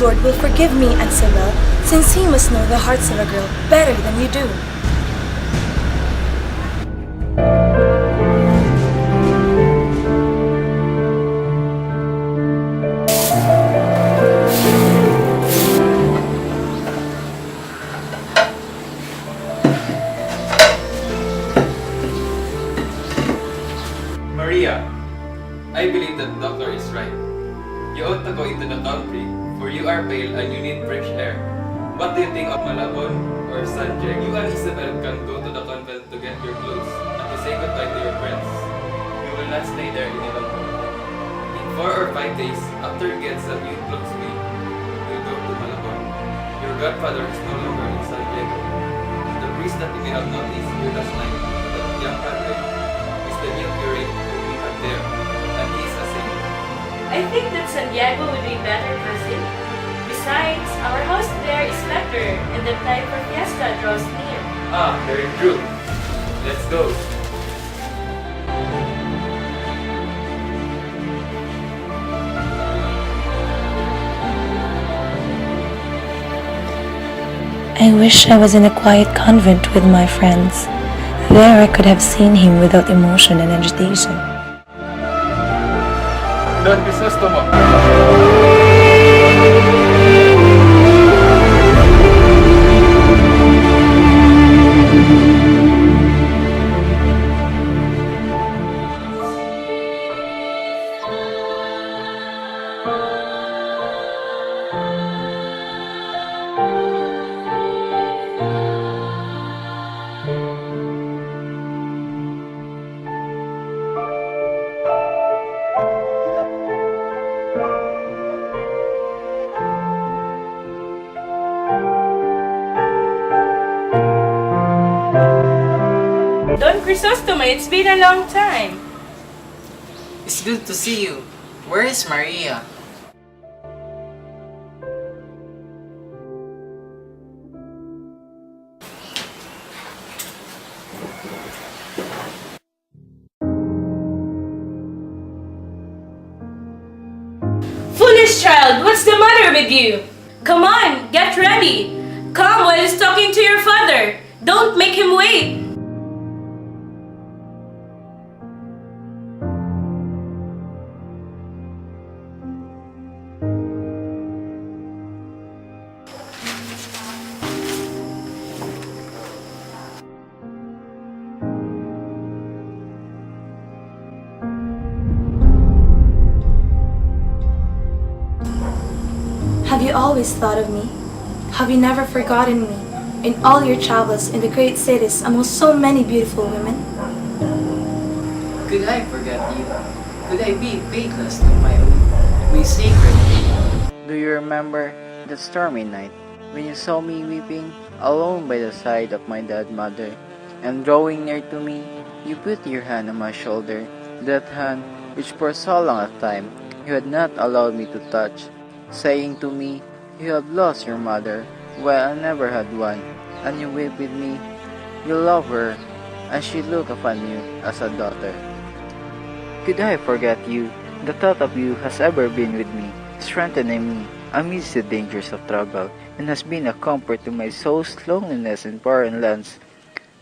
Lord will forgive me and Sybil, since he must know the hearts of a girl better than you do. Maria, I believe that the doctor is right. You ought to go into the country, for you are pale and you need fresh air. What do you think of Malabon or Sanjay? You and Isabel can go to the convent to get your clothes and to say goodbye to your friends. You will not stay there any longer. In 4 or 5 days, after you get some new clothes made, we'll go to Malabon. Your godfather is no longer in San Diego. The priest that you may have noticed here last night, that young padre, is the new curate whom we had there, and he is a saint. I think that San Diego would be better, cousin. Besides, our house there is better, and the time for fiesta draws near. Ah, very true. Let's go. I wish I was in a quiet convent with my friends. There I could have seen him without emotion and agitation. Juan Crisostomo. Don Crisostomo, it's been a long time. It's good to see you. Where is Maria? Foolish child, what's the matter with you? Come on, get ready. Come while he's talking to your father. Don't make him wait. Have you always thought of me? Have you never forgotten me in all your travels in the great cities amongst so many beautiful women? Could I forget you? Could I be faithless to my sacred faith? Do you remember that stormy night when you saw me weeping alone by the side of my dead mother, and drawing near to me, you put your hand on my shoulder, that hand which for so long a time you had not allowed me to touch, saying to me, "You have lost your mother, while I never had one, and you weep with me. You love her, and she look upon you as a daughter." Could I forget you? The thought of you has ever been with me, strengthening me amidst the dangers of travel, and has been a comfort to my soul's loneliness in foreign lands.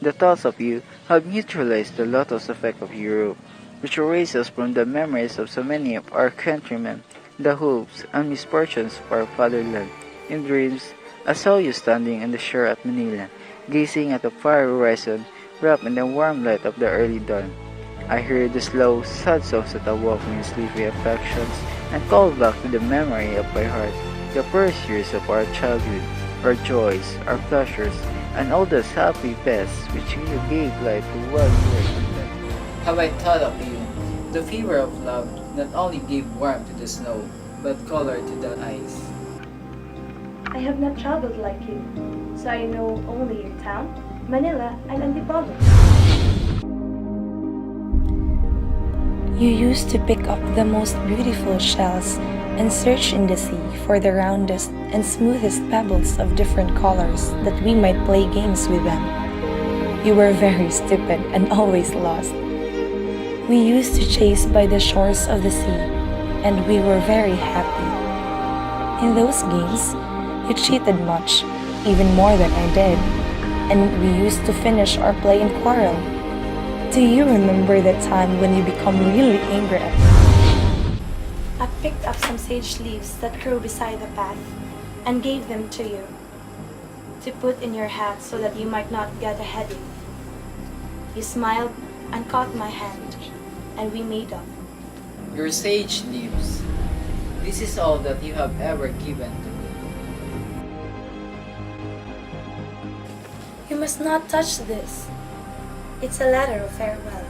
The thoughts of you have neutralized the lotus effect of Europe, which erases from the memories of so many of our countrymen the hopes and misfortunes of our fatherland. In dreams, I saw you standing on the shore at Manila, gazing at the far horizon, wrapped in the warm light of the early dawn. I heard the slow, sad songs that awoke my sleepy affections and called back to the memory of my heart the first years of our childhood, our joys, our pleasures, and all those happy bests which you gave life to while we were infant. Have I thought of you? The fever of love not only gave warmth to the snow, but color to the eyes. I have not traveled like you, so I know only your town, Manila, and Antipolo. You used to pick up the most beautiful shells and search in the sea for the roundest and smoothest pebbles of different colors that we might play games with them. You were very stupid and always lost. We used to chase by the shores of the sea, and we were very happy. In those games, you cheated much, even more than I did, and we used to finish our play and quarrel. Do you remember that time when you become really angry at me? I picked up some sage leaves that grew beside the path and gave them to you to put in your hat so that you might not get a headache. You smiled and caught my hand, and we made up. Your sage leaves. This is all that you have ever given to me. You must not touch this. It's a letter of farewell.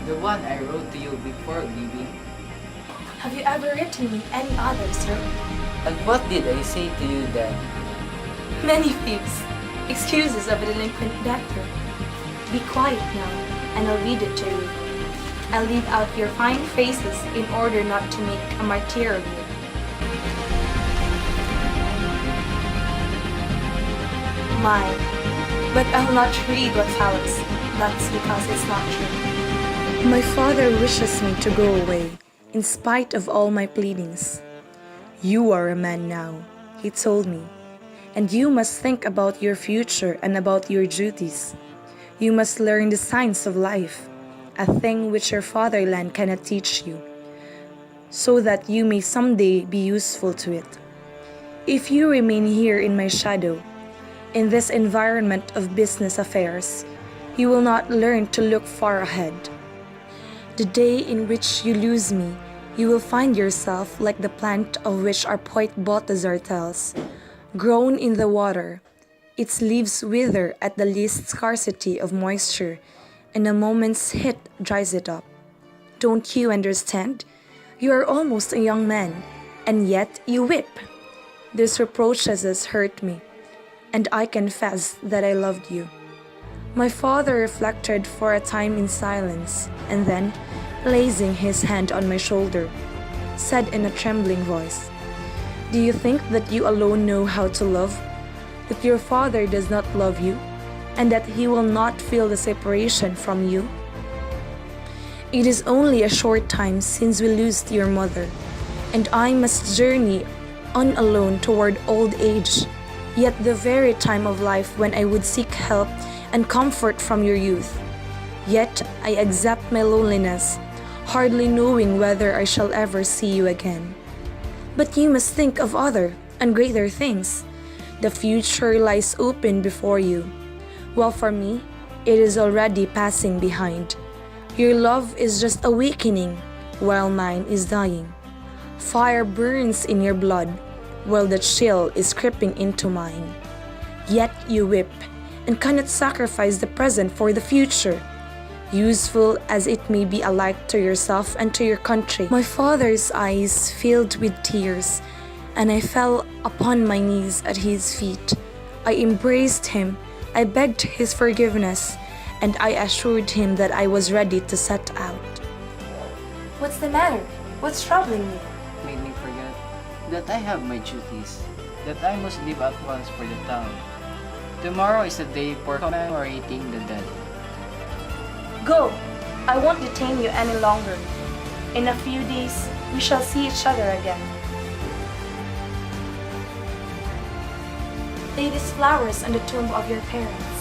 The one I wrote to you before leaving. Have you ever written me any other, sir? And what did I say to you then? Many things. Excuses of a delinquent debtor. Be quiet now, and I'll read it to you. I'll leave out your fine phrases in order not to make a martyr of you. Mine. But I'll not read what follows. That's because it's not true. My father wishes me to go away, in spite of all my pleadings. You are a man now, he told me, and you must think about your future and about your duties. You must learn the science of life, a thing which your fatherland cannot teach you, so that you may someday be useful to it. If you remain here in my shadow, in this environment of business affairs, you will not learn to look far ahead. The day in which you lose me, you will find yourself like the plant of which our poet Balthazar tells, grown in the water. Its leaves wither at the least scarcity of moisture, and a moment's heat dries it up. Don't you understand? You are almost a young man, and yet you whip. These reproaches hurt me, and I confess that I loved you. My father reflected for a time in silence, and then, placing his hand on my shoulder, said in a trembling voice, "Do you think that you alone know how to love? That your father does not love you, and that he will not feel the separation from you? It is only a short time since we lost your mother, and I must journey on alone toward old age, yet the very time of life when I would seek help and comfort from your youth. Yet I accept my loneliness, hardly knowing whether I shall ever see you again. But you must think of other and greater things. The future lies open before you, while for me, it is already passing behind. Your love is just awakening, while mine is dying. Fire burns in your blood, while the chill is creeping into mine. Yet you weep, and cannot sacrifice the present for the future, useful as it may be alike to yourself and to your country." My father's eyes filled with tears, and I fell upon my knees at his feet. I embraced him, I begged his forgiveness, and I assured him that I was ready to set out. "What's the matter? What's troubling you?" Made me forget that I have my duties, that I must leave at once for the town. Tomorrow is the day for commemorating the dead. "Go! I won't detain you any longer. In a few days, we shall see each other again. Lay these flowers on the tomb of your parents.